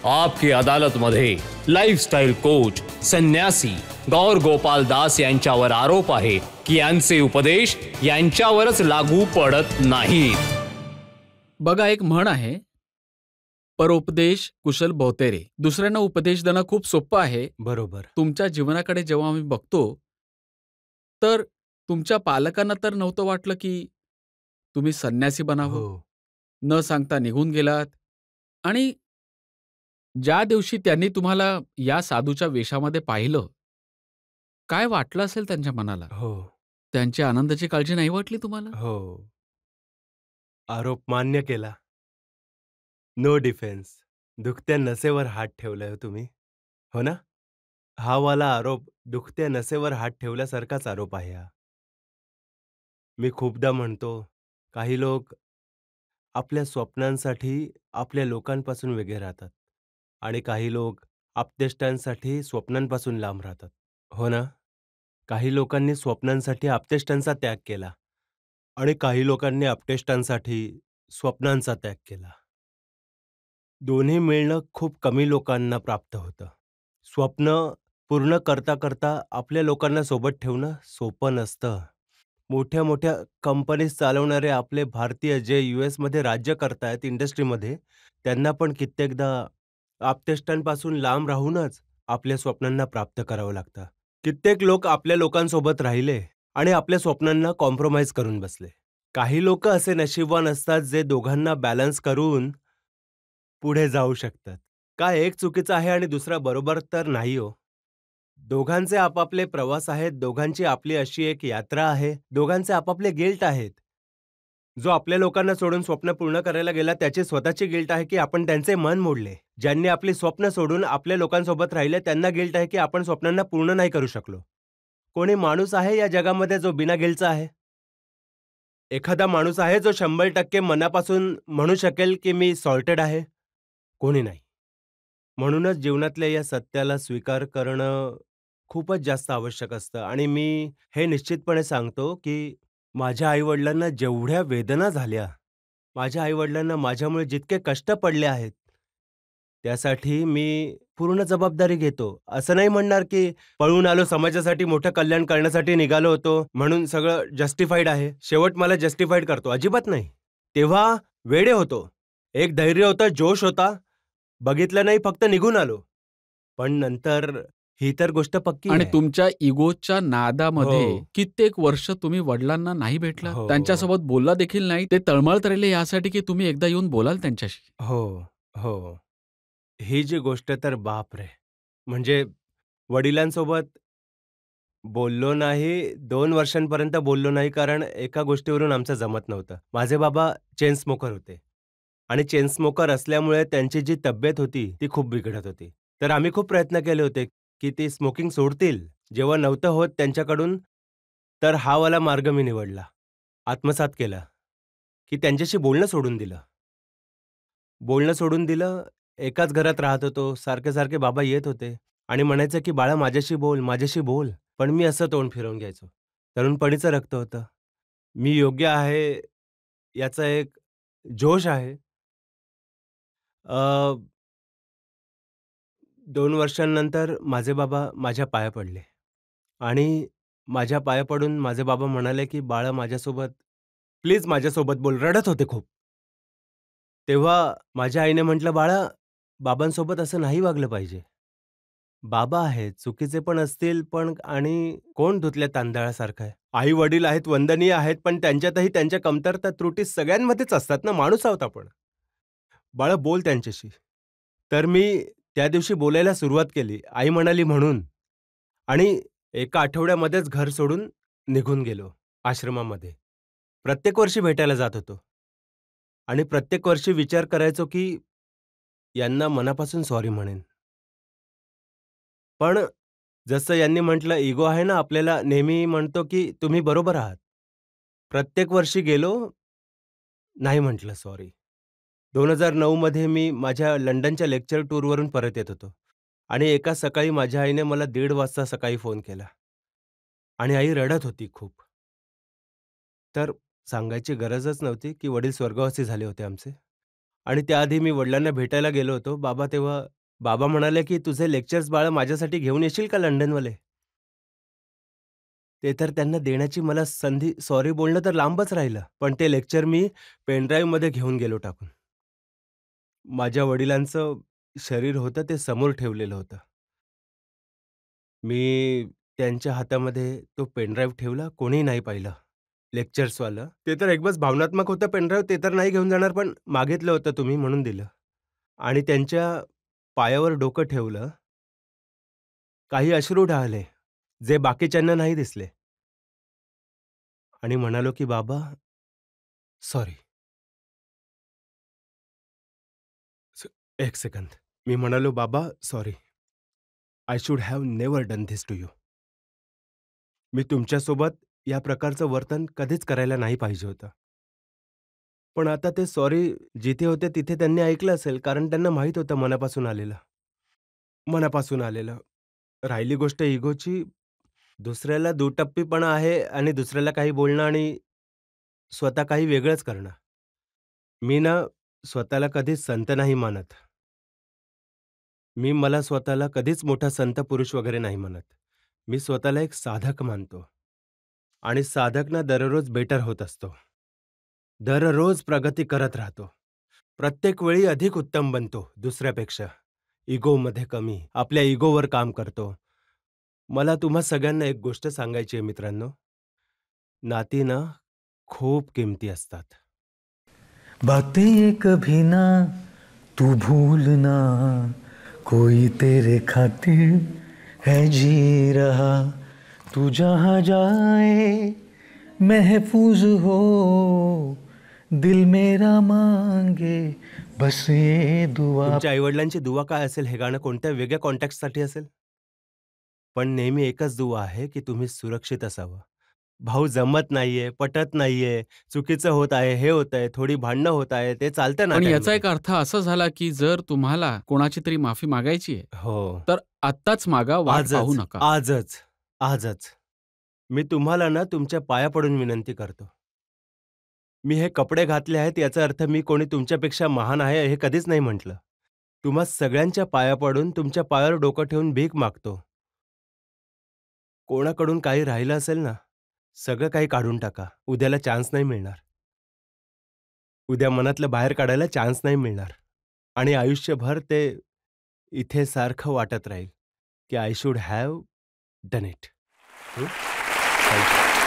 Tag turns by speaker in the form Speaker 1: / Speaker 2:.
Speaker 1: आपकी अदालत मध्ये lifestyle coach संन्यासी गौर गोपाल दास यांच्यावर आरोप आहे की यांचे उपदेश यांच्यावरच लागू पडत नाहीत.
Speaker 2: बघा, एक म्हण आहे, परोपदेश कुशल बहुतेरे. दुसऱ्यांना उपदेश देणं खूप सोपं आहे.
Speaker 3: बरोबर.
Speaker 2: तुमच्या जीवनाकडे जेव्हा आम्ही बघतो, तर तुमच्या पालकांना तर नव्हतं वाटलं की तुम्ही संन्यासी बनावं.
Speaker 3: हो.
Speaker 2: न सांगता निघून गेलात आणि ज्या दिवशी त्यांनी तुम्हाला या साधूच्या वेशामध्ये पाहिलं, काय वाटलं असेल त्यांच्या मनाला?
Speaker 3: हो.
Speaker 2: त्यांची आनंदाची काळजी नाही वाटली तुम्हाला?
Speaker 3: हो. आरोप मान्य केला. No defence. दुखत्या नसेवर हात ठेवलाय हो तुम्ही. हो ना? हा वाला आरोप दुखत्या नसेवर हात ठेवल्यासारखाच आरोप आहे हा. मी खूपदा म्हणतो, काही लोक आपल्या स्वप्नांसाठी आपल्या लोकांपासून वेगळे राहतात आणि काही लोक आप्तेष्टांसाठी स्वप्नांपासून लांब राहतात. हो ना? काही लोकांनी स्वप्नांसाठी आप्तेष्टांचा त्याग केला आणि काही लोकांनी आप्तेष्टांसाठी स्वप्नांचा त्याग केला. दोन्ही मिळणं खूप कमी लोकांना प्राप्त होतं. स्वप्न पूर्ण करता करता आपल्या लोकांना सोबत ठेवणं सोपं नसतं. मोठ्या-मोठ्या कंपनीज चालवणारे आपले भारतीय जे यूएसमध्ये राज्य करतायत इंडस्ट्रीमध्ये, त्यांना पण कित्येकदा आप्तेष्टांपासून लांब राहूनच आपल्या स्वप्नांना प्राप्त करावं लागतं. कित्येक लोक आपल्या लोकांसोबत राहिले आणि आपल्या स्वप्नांना कॉम्प्रोमाईज करून बसले. काही लोकं असे नशीबवान असतात जे दोघांना बॅलन्स करून पुढे जाऊ शकतात. का एक चुकीचा आहे आणि दुसरा बरोबर तर नाही हो. दोघांचे आपापले प्रवास आहेत, दोघांची आपली अशी एक यात्रा आहे, दोघांचे आपापले गिल्ट आहेत. जो आपल्या लोकांना सोडून स्वप्न पूर्ण करायला गेला त्याची स्वतःची गिल्ट आहे की आपण त्यांचे मन मोडले. ज्यांनी आपली स्वप्न सोडून आपल्या लोकांसोबत राहिले त्यांना गिल्ट आहे की आपण स्वप्नांना पूर्ण नाही करू शकलो. कोणी माणूस आहे या जगामध्ये जो बिना गिल्टचा आहे? एखादा माणूस आहे जो 100% मनापासून म्हणू शकेल की मी सॉर्टेड आहे? कोणी नाही. म्हणूनच जीवनातल्या या सत्याला स्वीकार करणं खूपच जास्त आवश्यक असतं आणि मी हे निश्चितपणे सांगतो, की माझ्या आई-वडिलांना जेवढ्या वेदना झाल्या, माझ्या आई-वडिलांना माझ्यामुळे जितके कष्ट पडले आहेत, त्यासाठी मी पूर्ण जबाबदारी घेतो. असं नाही म्हणणार, की पळून आलो समाजासाठी मोठं कल्याण करण्यासाठी निघालो होतो, म्हणून सगळं जस्टिफाईड आहे. शेवट मला जस्टिफाईड करतो. अजिबात नाही. तेव्हा वेडे होतो. एक धैर्य होतं, जोश होता. बघितलं नाही, फक्त निघून आलो. पण नंतर ही तर गोष्ट पक्की
Speaker 2: आणि
Speaker 3: आहे.
Speaker 2: तुमच्या इगोच्या नादामध्ये
Speaker 3: हो.
Speaker 2: कित्येक वर्ष तुम्ही वडिलांना नाही भेटलात.
Speaker 3: हो.
Speaker 2: त्यांच्यासोबत बोलला देखील नाही. ते तळमळत राहिले यासाठी की तुम्ही एकदा येऊन बोलाल त्यांच्याशी.
Speaker 3: हो, हो. ही जी गोष्ट तर बापरे! म्हणजे वडिलांसोबत बोललो नाही, 2 वर्षांपर्यंत बोललो नाही, कारण एका गोष्टीवरून आमचं जमत नव्हतं. माझे बाबा चेन स्मोकर होते आणि चेन स्मोकर असल्यामुळे त्यांची जी तब्येत होती, ती खूप बिघडत होती. तर आम्ही खूप प्रयत्न केले होते, की ती स्मोकिंग सोडतील. जेव्हा नव्हतं होत त्यांच्याकडून, तर हा वाला मार्ग मी निवडला. आत्मसात केला, की त्यांच्याशी बोलणं सोडून दिलं. बोलणं सोडून दिलं. एकाच घरात राहत होतो. सारखे-सारखे बाबा येत होते आणि म्हणायचं, की "बाळा माझ्याशी बोल, माझ्याशी बोल." पण मी असं तोंड फिरवून घ्यायचो. तरुणपणीचं रक्त होतं. मी योग्य आहे याचा एक जोश आहे. अ, 2 वर्षांनंतर माझे बाबा माझ्या पाया पडले आणि माझ्या पाया पडून माझे बाबा म्हणाले, की "बाळा माझ्यासोबत प्लीज माझ्यासोबत बोल." रडत होते खूप. तेव्हा माझ्या आईने म्हटलं, "बाळा, बाबांसोबत असं नाही वागलं पाहिजे. बाबा आहेत, चुकीचे पण असतील, पण आणि कोण धुतल्या तांदळासारखं आहे. आई-वडील आहेत, वंदनीय आहेत, पण त्यांच्यातही त्यांच्या कमतरता, त्रुटी सगळ्यांमध्येच असतात ना, माणूस आहोत आपण. बाळा बोल त्यांच्याशी." तर मी त्या दिवशी बोलायला सुरुवात केली. आई म्हणाली म्हणून आणि एका आठवड्यामध्येच घर सोडून निघून गेलो आश्रमामध्ये. प्रत्येक वर्षी भेटायला जात होतो आणि प्रत्येक वर्षी विचार करायचो, की यांना मनापासून सॉरी म्हणेन. पण जसं यांनी म्हटलं, इगो आहे ना, आपल्याला नेहमी म्हणतो, की तुम्ही बरोबर आहात. प्रत्येक वर्षी गेलो, नाही म्हटलं सॉरी. 2009 मध्ये मी माझ्या लंडनच्या लेक्चर टूरवरून परत येत होतो आणि एका सकाळी माझ्या आईने मला 1:30 वाजता सकाळी फोन केला आणि आई रडत होती खूप. तर सांगायची गरजच नव्हती, की वडील स्वर्गवासी झाले होते आमचे आणि त्याआधी मी वडिलांना भेटायला गेलो होतो. तेव्हा बाबा म्हणाले, की "तुझे लेक्चर्स बाळा माझ्यासाठी घेऊन येशील का लंडनवाले?" ते तर त्यांना देण्याची मला संधी सॉरी बोलणं तर लांबच राहिलं. पण ते लेक्चर मी पेनड्राईव्हमध्ये घेऊन गेलो टाकून. माझ्या वडिलांचं शरीर होतं ते समोर ठेवलेलं होतं. मी त्यांच्या हातामध्ये तो पेनड्राईव्ह ठेवला, कोणीही नाही पाहिलं. लेक्चर्सवालं. ते तर एकदमच भावनात्मक होतं पेनड्राईव्ह, ते तर नाही घेऊन जाणार, पण मागितलं होतं तुम्ही म्हणून दिलं. आणि त्यांच्या पायावर डोकं ठेवलं. काही अश्रू ढाळले, जे बाकीच्यांना नाही दिसले. आणि म्हणालो, की "बाबा, सॉरी." एक सेकंद. मी म्हणालो, "बाबा, sorry. I should have never done this to you." मी तुमच्यासोबत या प्रकारचं वर्तन कधीच करायला नाही पाहिजे होतं. पण आता ते सॉरी जिथे होते तिथे त्यांनी ऐकलं असेल, कारण त्यांना माहीत होतं मनापासून आलेलं. मनापासून आलेलं. राहिली गोष्ट इगोची, दुसऱ्याला दुटप्पीपणा आहे आणि दुसऱ्याला काही बोलणं आणि स्वतः काही वेगळंच करणं. मी ना स्वतःला कधीच संत नाही मानत. मला स्वतःला कधीच मोठा संत पुरुष वगैरे नाही मानत. मी स्वतःला एक साधक मानतो आणि साधक ना दररोज बेटर होत असतो. दररोज प्रगती करत राहतो. प्रत्येक वेळी अधिक उत्तम बनतो दुसऱ्यापेक्षा. इगोमध्ये कमी, आपल्या इगोवर काम करतो. मला तुम्हा सगळ्यांना एक गोष्ट सांगायची आहे मित्रांनो, नाती ना खूप किमती असतात.
Speaker 4: बातें ये कभी ना तू भूलना, कोई तेरे खातिर है जी रहा, तू जहाँ जाए महफूज हो, दिल मेरा मांगे बस ये दुआ.
Speaker 3: तुमच्या आईवडिलांची दुवा काय असेल हे गाणं कोणत्या वेगळ्या कॉन्टेक्स्टसाठी असेल? पण नेहमी एकच दुवा आहे, की तुम्ही सुरक्षित असावं. भाऊ जमत नाहीये, पटत नाहीये, चुकीचं होत आहे, हे होतंय, थोडी भांडणं होत आहे, ते चालतं
Speaker 2: पण याचा
Speaker 3: नात्यांमध्ये.
Speaker 2: एक अर्थ असा झाला, की जर तुम्हाला कोणाची तरी माफी मागायची आहे,
Speaker 3: हो.
Speaker 2: तर आत्ताच मागा, वाट पाहू
Speaker 3: आजच,
Speaker 2: नका.
Speaker 3: आजच, आजच. मी तुम्हाला ना तुमच्या पाया पडून विनंती करतो. मी हे कपडे घातले आहेत याचा अर्थ मी कोणी तुमच्यापेक्षा महान आहे हे कधीच नाही म्हटलं. तुम्हा सगळ्यांच्या पाया पडून तुमच्या पायावर डोकं ठेवून भीक मागतो. कोणाकडून काही राहिलं असेल ना, सगळं काही काढून टाका. उद्याला चान्स नाही मिळणार. उद्या मनातलं बाहेर काढायला चान्स नाही मिळणार. आणि आयुष्यभर ते इथे सारखं वाटत राहील, की I should have done it. Thank you.